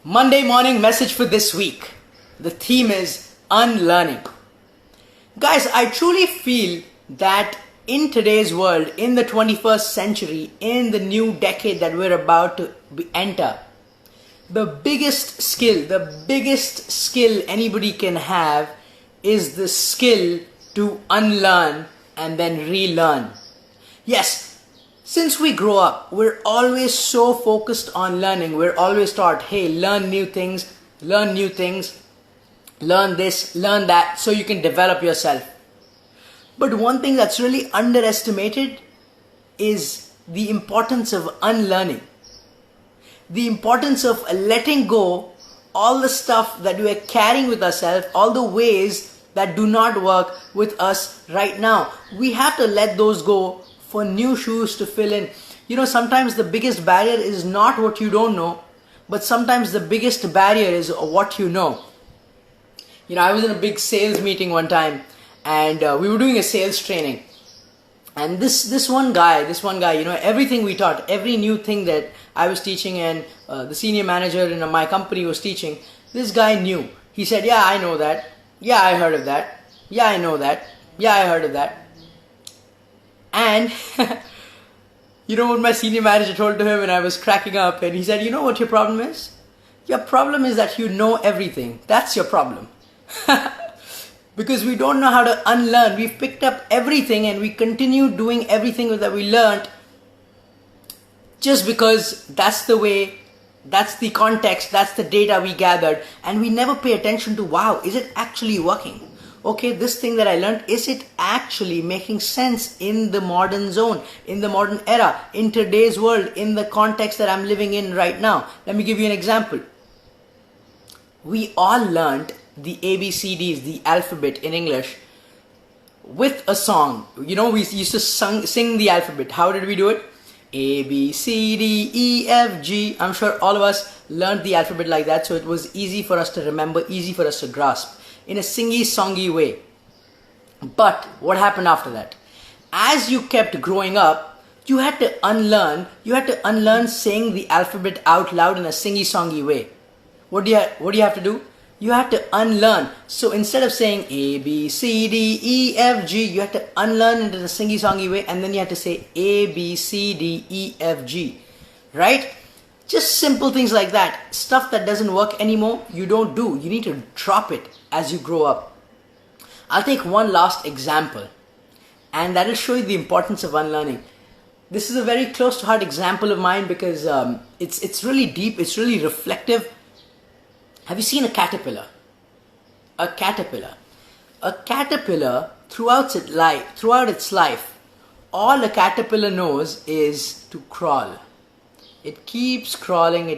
Monday morning message for this week. The theme is unlearning. Guys, I truly feel that in today's world, in the 21st century, in the new decade that we're about to enter, the biggest skill anybody can have is the skill to unlearn and then relearn. This, since we grow up, we're always so focused on learning. We're always taught, hey, learn new things, learn this, learn that, so you can develop yourself. But one thing that's really underestimated is the importance of unlearning. The importance of letting go all the stuff that we are carrying with ourselves, all the ways that do not work with us right now. We have to let those go for new shoes to fill in. You know, sometimes the biggest barrier is not what you don't know, but sometimes the biggest barrier is what you know. You know, I was in a big sales meeting one time, and we were doing a sales training. And this one guy, you know, everything we taught, every new thing that I was teaching and the senior manager in my company was teaching, this guy knew. He said, yeah, I know that. Yeah, I heard of that. Yeah, I know that. Yeah, I heard of that. And you know what my senior manager told to him, and I was cracking up, and he said, you know what your problem is? Your problem is that you know everything. That's your problem. Because we don't know how to unlearn. We've picked up everything and we continue doing everything that we learned just because that's the way, that's the context, that's the data we gathered, and we never pay attention to, wow, is it actually working? Okay, this thing that I learned, is it actually making sense in the modern zone, in the modern era, in today's world, in the context that I'm living in right now? Let me give you an example. We all learned the ABCDs, the alphabet in English, with a song. You know, we used to sing the alphabet. How did we do it? A, B, C, D, E, F, G. I'm sure all of us learned the alphabet like that, so it was easy for us to remember, easy for us to grasp, in a singy-songy way. But what happened after that? As you kept growing up, you had to unlearn saying the alphabet out loud in a singy-songy way. What do you have to do? You have to unlearn. So instead of saying A, B, C, D, E, F, G, you have to unlearn it in a singy-songy way, and then you have to say A, B, C, D, E, F, G. Right? Just simple things like that. Stuff that doesn't work anymore, you don't do. You need to drop it as you grow up. I'll take one last example, and that will show you the importance of unlearning. This is a very close to heart example of mine because it's really deep, it's really reflective. Have you seen a caterpillar? A caterpillar throughout its life, all a caterpillar knows is to crawl. It keeps crawling.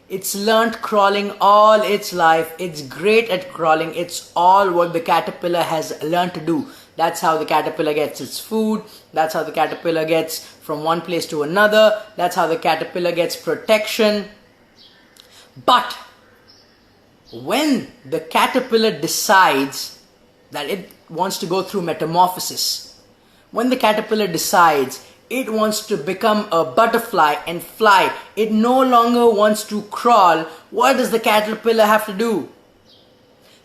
It's learnt crawling all its life. It's great at crawling. It's all what the caterpillar has learned to do. That's how the caterpillar gets its food. That's how the caterpillar gets from one place to another. That's how the caterpillar gets protection. But when the caterpillar decides that it wants to go through metamorphosis, when the caterpillar decides it wants to become a butterfly and fly, it no longer wants to crawl, what does the caterpillar have to do?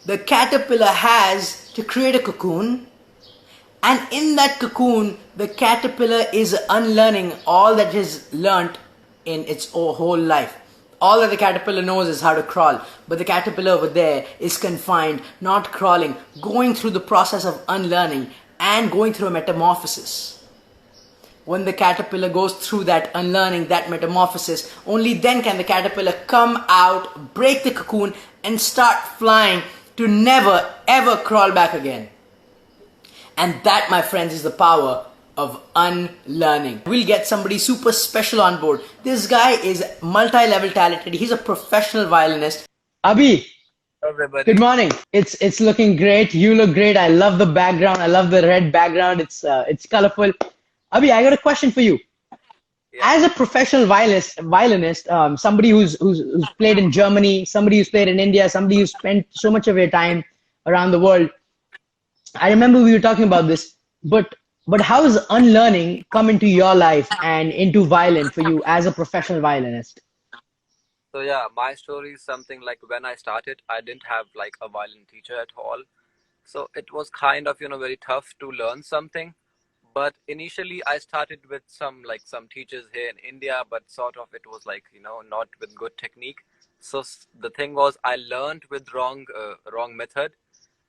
The caterpillar has to create a cocoon, and in that cocoon, the caterpillar is unlearning all that it has learnt in its whole life. All that the caterpillar knows is how to crawl, but the caterpillar over there is confined, not crawling, going through the process of unlearning and going through a metamorphosis. When the caterpillar goes through that unlearning, that metamorphosis, only then can the caterpillar come out, break the cocoon, and start flying to never ever crawl back again. And that, my friends, is the power of unlearning. We'll get somebody super special on board. This guy is multi-level talented. He's a professional violinist. Abhi, good morning. It's looking great. You look great. I love the background. I love the red background. It's colorful. Abhi, I got a question for you. Yeah. As a professional violinist, somebody who's played in Germany, somebody who's played in India, somebody who's spent so much of your time around the world, I remember we were talking about this, but how has unlearning come into your life and into violin for you as a professional violinist? So yeah, my story is something like when I started, I didn't have like a violin teacher at all. So it was kind of, very tough to learn something. But initially I started with some teachers here in India, but sort of it was like, not with good technique. So the thing was I learned with wrong method,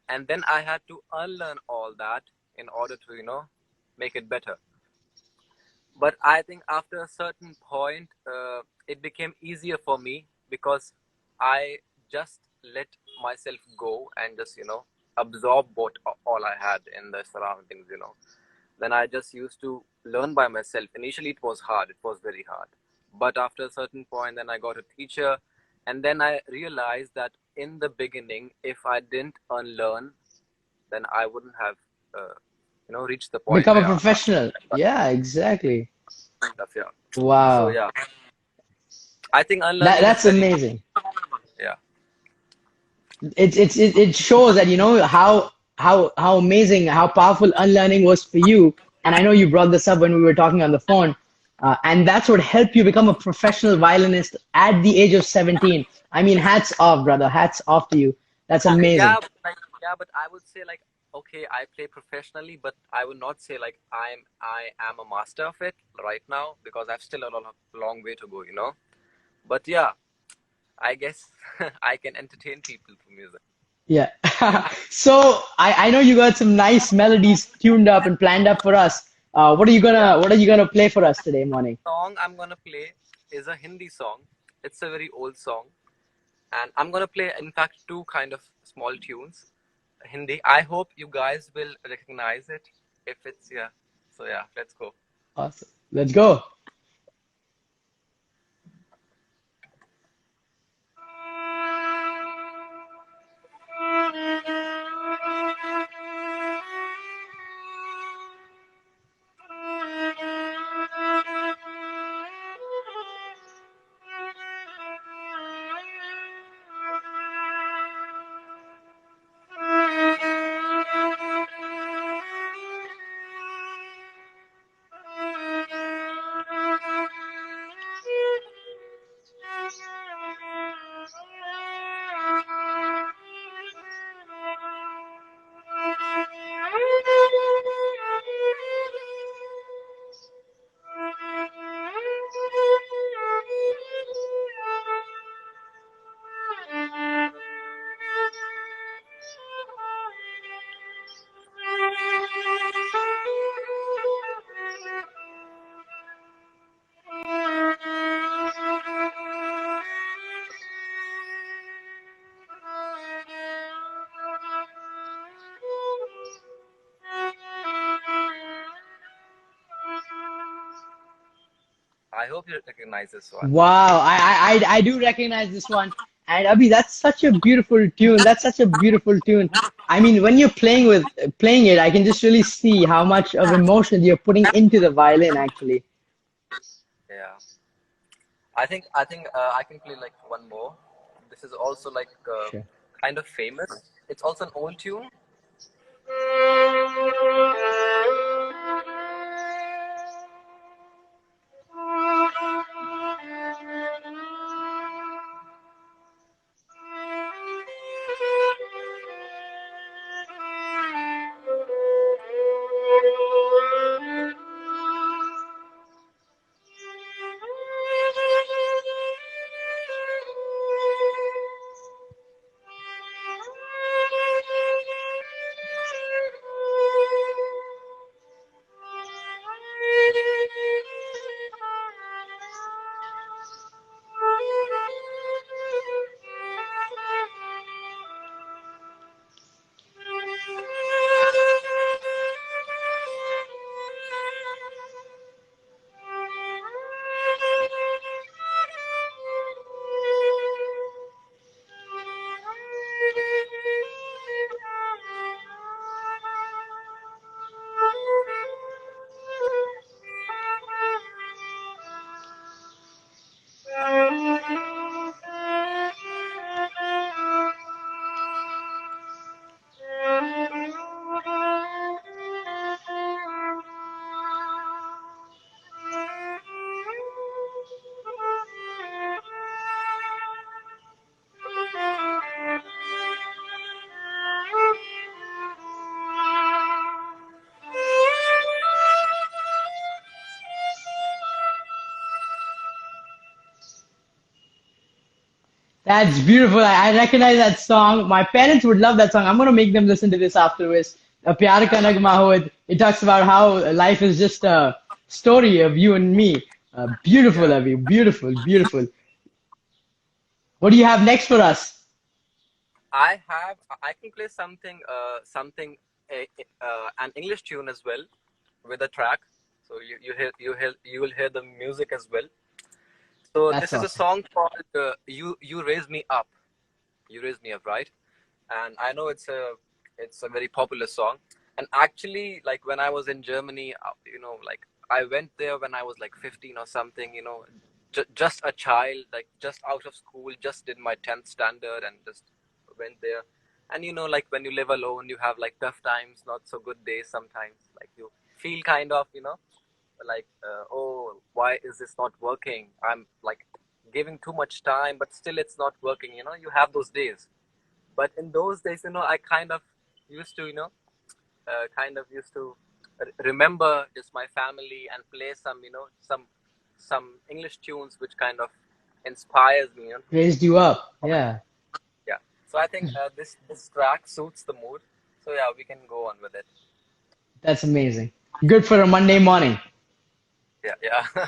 and then I had to unlearn all that in order to, make it better. But I think after a certain point, it became easier for me because I just let myself go and just absorb what all I had in the surroundings. Then I just used to learn by myself. Initially it was hard, it was very hard, but after a certain point, then I got a teacher, and then I realized that in the beginning, if I didn't unlearn, then I wouldn't have reached the point Become a where I professional. Yeah, exactly. kind of, yeah. So Wow. yeah, I think That unlearning is that's very, amazing. yeah, It shows that how amazing, how powerful unlearning was for you. And I know you brought this up when we were talking on the phone, and that's what helped you become a professional violinist at the age of 17. I mean, hats off, brother. Hats off to you. That's yeah, amazing. but I would say like, okay, I play professionally, but I would not say like I am a master of it right now because I've still a long way to go. But yeah, I guess I can entertain people through music. Yeah. So I know you got some nice melodies tuned up and planned up for us. Yeah, What are you gonna play for us today morning? song I'm gonna play is a Hindi song. It's a very old song, and I'm gonna play, in fact, two kind of small tunes, Hindi. I hope you guys will recognize it if it's, yeah. So yeah, let's go. Awesome. Let's go. I hope you recognize this one. Wow, I do recognize this one. And Abhi, that's such a beautiful tune. That's such a beautiful tune. I mean, when you're playing it, I can just really see how much of emotion you're putting into the violin, actually. Yeah, I think I can play like one more. This is also like Sure. kind of famous. It's also an old tune. That's beautiful. I recognize that song. My parents would love that song. I'm gonna make them listen to this afterwards. Pyar Ka Nagma Ho. It talks about how life is just a story of you and me. Beautiful, Yeah. Abhi. Beautiful, beautiful. What do you have next for us? I can play something an English tune as well with a track. So you will hear the music as well. So That's this is a awesome. song called You Raise Me Up. You Raise Me Up, right? And I know it's a very popular song. And actually, like when I was in Germany, like I went there when I was like 15 or something. Just a child, like just out of school, just did my 10th standard and just went there. And like when you live alone, you have like tough times, not so good days sometimes. Like you feel kind of, like oh, why is this not working? I'm like giving too much time, but still it's not working. You have those days. But in those days, I kind of used to, remember just my family and play some English tunes which kind of inspires me, Raised you up. Yeah, yeah. So I think this track suits the mood. So yeah, we can go on with it. that's amazing. Good for a Monday morning. Yeah, yeah.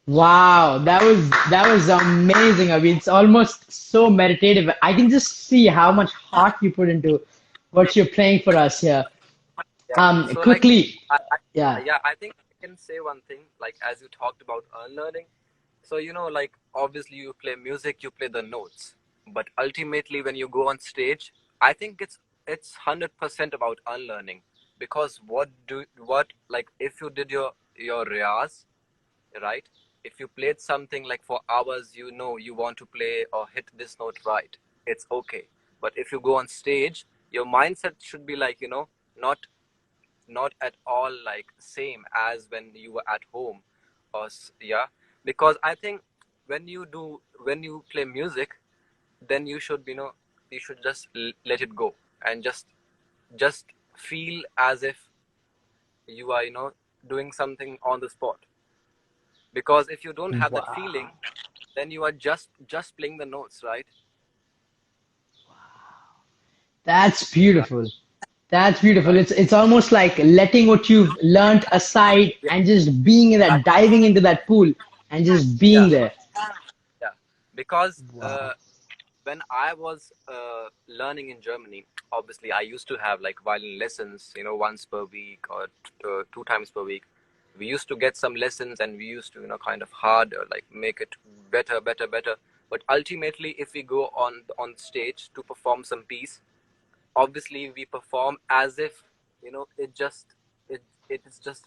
Wow, that was amazing. I mean, it's almost so meditative. I can just see how much heart you put into what you're playing for us here. Yeah. So like, Quickly, I, yeah. yeah, I think I can say one thing. Like as you talked about unlearning. So like obviously you play music, you play the notes, but ultimately when you go on stage, I think it's 100% about unlearning, because what like if you did your riyaz, right? If you played something like for hours, you know you want to play or hit this note right, it's okay. But if you go on stage, your mindset should be like, not not at all like same as when you were at home, yeah. Because I think when you play music, then you should, you should just let it go, and just feel as if you are, doing something on the spot. Because if you don't have that feeling, Wow. then you are just playing the notes, right? That's Yeah. beautiful. That's beautiful. Right. It's almost like letting what you've learned aside Yeah. and just being in that, diving into that pool and just being Yeah. there. Yeah. Because Wow. when I was learning in Germany, obviously I used to have like violin lessons, once per week or two times per week. We used to get some lessons, and we used to, kind of hard, like make it better, better, better. But ultimately, if we go on stage to perform some piece, obviously we perform as if, it it is just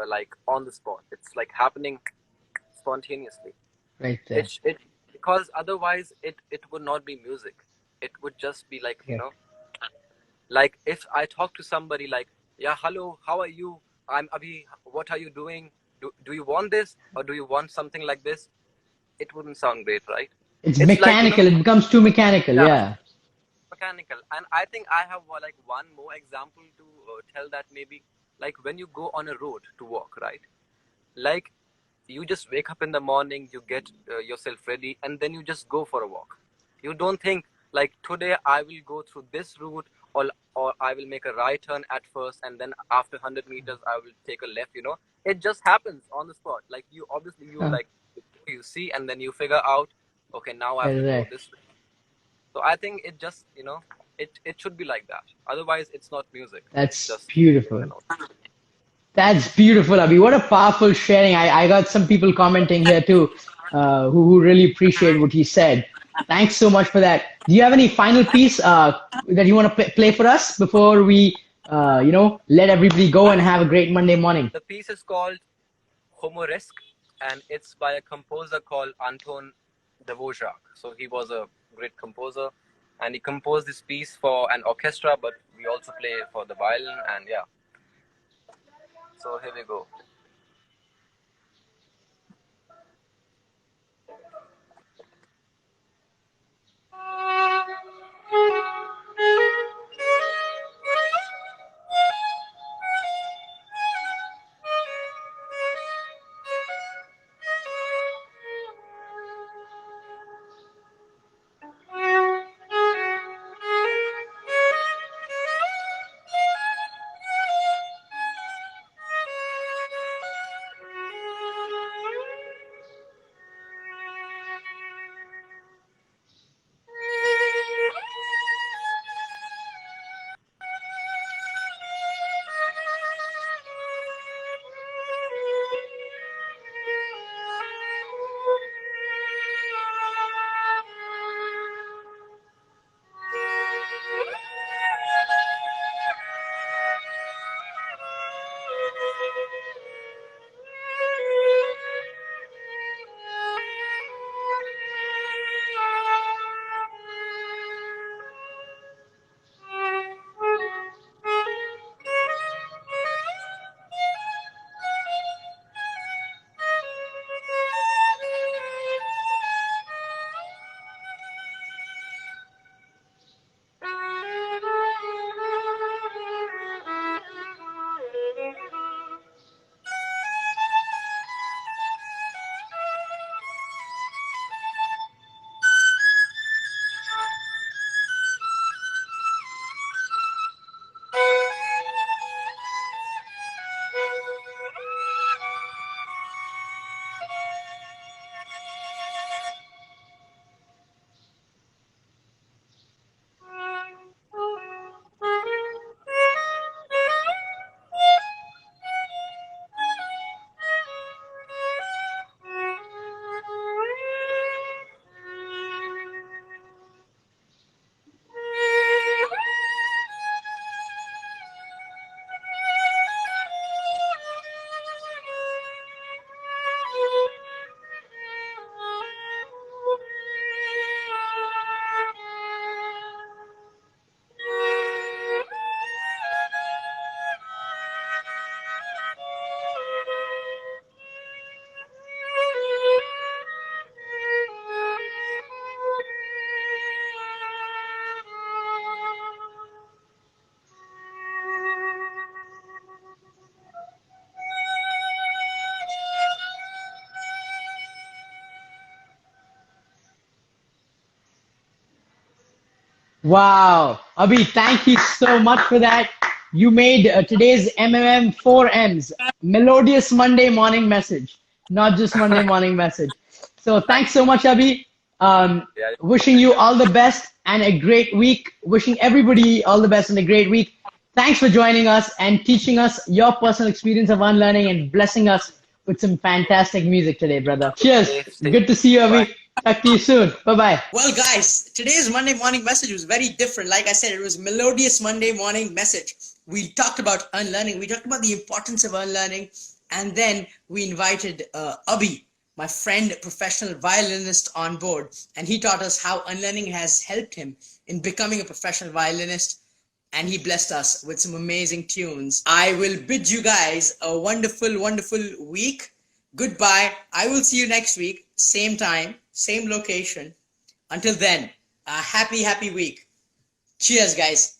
like on the spot. It's like happening spontaneously. Right there. It Because otherwise it would not be music. It would just be like, Correct. like if I talk to somebody like, yeah, hello, how are you, I'm Abhi, what are you doing, do you want this, or do you want something like this? It wouldn't sound great, right? It's It's like, mechanical. It becomes too mechanical. yeah, Yeah. mechanical. And I think I have like one more example to tell that, maybe like when you go on a road to walk, right? Like, you just wake up in the morning, you get yourself ready, and then you just go for a walk. You don't think like, today I will go through this route, or I will make a right turn at first, and then after 100 meters I will take a left. It just happens on the spot. Like, you obviously, you Huh. like, you see, and then you figure out, okay, now I have to go Correct. this way. So I think it just, it should be like that. Otherwise, it's not music. It's That's just playing the beautiful. note. That's beautiful, Abhi. What a powerful sharing. I got some people commenting here too, who really appreciate what you said. Thanks so much for that. Do you have any final piece that you want to play for us before we, let everybody go and have a great Monday morning? The piece is called Homoresque, and it's by a composer called Anton Dvorak. So he was a great composer, and he composed this piece for an orchestra, but we also play for the violin, and yeah. So here we go. Wow. Abhi, thank you so much for that. You made today's MMM 4Ms, melodious Monday morning message, not just Monday morning message. So Thank thanks so much, Abhi. yeah. Wishing you all the best and a great week. Wishing everybody all the best and a great week. Thanks for joining us and teaching us your personal experience of unlearning and blessing us with some fantastic music today, brother. Cheers. Stay. Good to see you, Bye. Abhi. Talk to you soon. Bye bye. Well, guys, today's Monday morning message was very different. Like I said, it was melodious Monday morning message. We talked about unlearning. We talked about the importance of unlearning, and then we invited Abhi, my friend, professional violinist, on board, and he taught us how unlearning has helped him in becoming a professional violinist, and he blessed us with some amazing tunes. I will bid you guys a wonderful, wonderful week. Goodbye. I will see you next week, same time, same location. Until then, a happy, happy week. Cheers, guys.